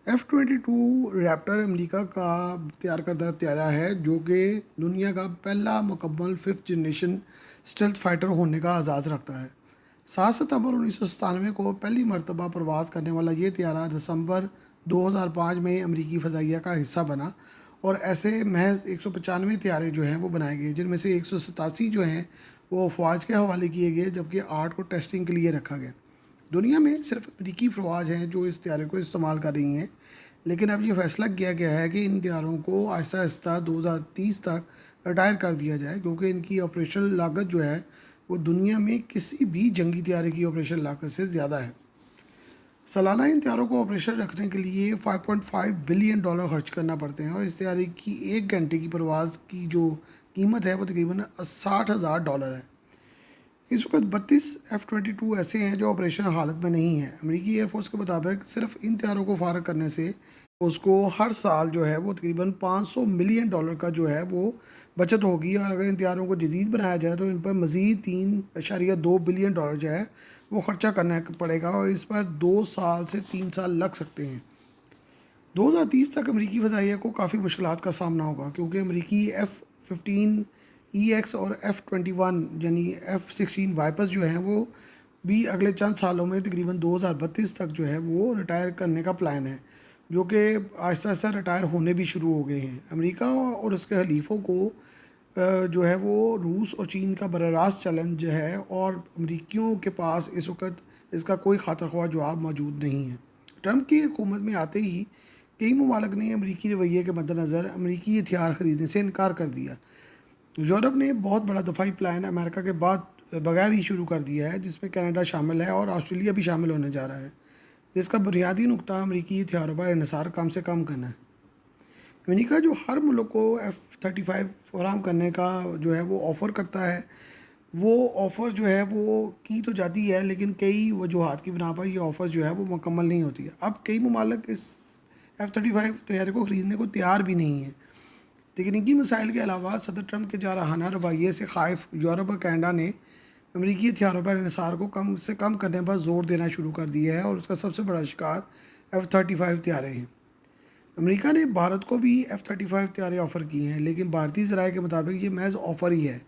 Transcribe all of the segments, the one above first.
F-22 Raptor America का तैयार करदा त्यारा है जो कि दुनिया का पहला मुकम्मल फिफ्थ जनरेशन स्टेल्थ फाइटर होने का एजाज़ रखता है। 7 सितंबर 1997 को पहली मरतबा परवाज़ करने वाला ये त्यारा दिसंबर 2005 में अमेरिकी फ़ज़ाइया का हिस्सा बना और ऐसे महज 195 त्यारे जो हैं वो बनाए गए, जिनमें से 187 जो हैं वो अफवाज के हवाले किए गए, जबकि 8 को टेस्टिंग के लिए रखा गया। दुनिया में सिर्फ अमरीकी फ़वाज हैं जो इस त्यारे को इस्तेमाल कर रही हैं, लेकिन अब ये फ़ैसला किया गया है कि इन त्यारों को आहिस्ता आहिस्ता 2030 तक रिटायर कर दिया जाए, क्योंकि इनकी ऑपरेशनल लागत जो है वो दुनिया में किसी भी जंगी त्यारे की ऑपरेशन लागत से ज़्यादा है। सालाना इन त्यारों को ऑपरेशन रखने के लिए 5.5 बिलियन डॉलर खर्च करना पड़ते हैं और इस त्यारे की 1 घंटे की परवाज़ की जो कीमत है वो तकरीबन $60,000 है। इस वक्त 32 F-22 ऐसे हैं जो ऑपरेशन हालत में नहीं हैं। अमेरिकी एयरफोर्स के मुताबिक सिर्फ इन त्यारों को फारग करने से उसको हर साल जो है वो तकरीबन $500 मिलियन का जो है वो बचत होगी, और अगर इन त्यारों को जदीद बनाया जाए तो इन पर मज़ीद 3.2 बिलियन डॉलर जो है वो ख़र्चा करना पड़ेगा, और इस पर 2 साल से 3 साल लग सकते हैं। 2030 तक अमेरिकी फ़ज़ाइया को काफ़ी मुश्किलात का सामना होगा, क्योंकि अमेरिकी F-15EX और F-21 यानी F-16 वाइपर्स जो हैं वो भी अगले चंद सालों में तकरीबन 2032 तक जो है वो रिटायर करने का प्लान है, जो कि आहिस्ता आहिस्ता रिटायर होने भी शुरू हो गए हैं। अमेरिका और उसके हलीफ़ों को जो है वो रूस और चीन का बराह रास्त चैलेंज है, और अमरीकियों के पास इस वक्त इसका कोई खातर ख्वाह जवाब मौजूद नहीं है। ट्रंप की हुकूमत में आते ही कई ममालिक ने अमरीकी रवैये के मद्देनज़र अमरीकी हथियार ख़रीदने से इनकार कर दिया। यूरोप ने बहुत बड़ा दफाई प्लान अमेरिका के बाद बगैर ही शुरू कर दिया है, जिसमें कनाडा शामिल है और ऑस्ट्रेलिया भी शामिल होने जा रहा है, जिसका बुनियादी नुकता अमरीकी हथियारों पर इन्हिसार कम से कम करना है। अमेरिका जो हर मुल्क को F-35 फराहम करने का जो है वो ऑफ़र करता है, वो ऑफ़र जो है वो की तो जाती है, लेकिन कई वजूहात की बिना पर ये ऑफ़र जो है वो मुकम्मल नहीं होती है। अब कई ममालिक इस F-35 तैयारी को ख़रीदने को तैयार भी नहीं हैं। तकनीकी मसाइल के अलावा सदर ट्रंप के जारहाना रवैये से ख़ाइफ यूरोप और कनाडा ने अमरीकी हथियारों पर इन्हिसार को कम से कम करने पर ज़ोर देना शुरू कर दिया है, और उसका सबसे बड़ा शिकार F-35 तैयारे हैं। अमेरिका ने भारत को भी F-35 तैयारे ऑफ़र किए हैं, लेकिन भारतीय ज़राए के मुताबिक ये महज ऑफ़र ही है।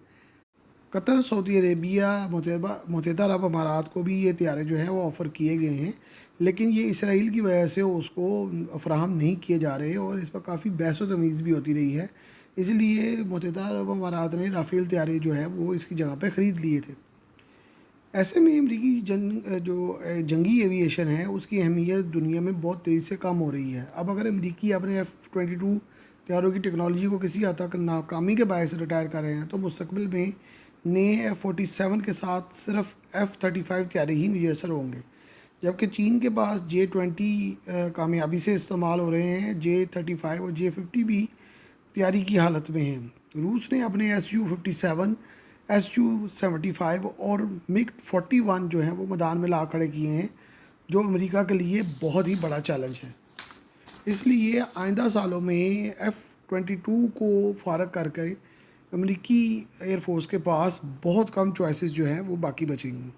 कतर, सऊदी अरेबिया, मुत्तहिदा अरब अमारात को भी ये तैयारे जो हैं वो ऑफ़र किए गए हैं, लेकिन ये इसराइल की वजह से उसको फ़राहम नहीं किए जा रहे, और इस पर काफ़ी बहस व तमीज़ भी होती रही है। इसलिए मुत्तहिदा अरब अमारात ने राफ़ेल तैयारे जो है वो इसकी जगह पे ख़रीद लिए थे। ऐसे में अमरीकी जंगी एविएशन है उसकी अहमियत दुनिया में बहुत तेज़ी से कम हो रही है। अब अगर अमरीकी अपने F-22 तैयारों की टेक्नोलॉजी को किसी हद तक नाकामी के बायस रिटायर कर रहे हैं, तो मुस्तकबिल में नए F-47 के साथ सिर्फ F-35 तैयारे ही मुयसर होंगे, जबकि चीन के पास J-20 कामयाबी से इस्तेमाल हो रहे हैं। J-35 और J-50 भी तैयारी की हालत में हैं। रूस ने अपने Su-57, Su-75 और MiG-41 जो हैं वो मैदान में ला खड़े किए हैं, जो अमेरिका के लिए बहुत ही बड़ा चैलेंज है। इसलिए आइंदा सालों में F-22 को फ़ारग करके अमेरिकी एयरफोर्स के पास बहुत कम चॉइसेस जो हैं वो बाकी बचेंगी।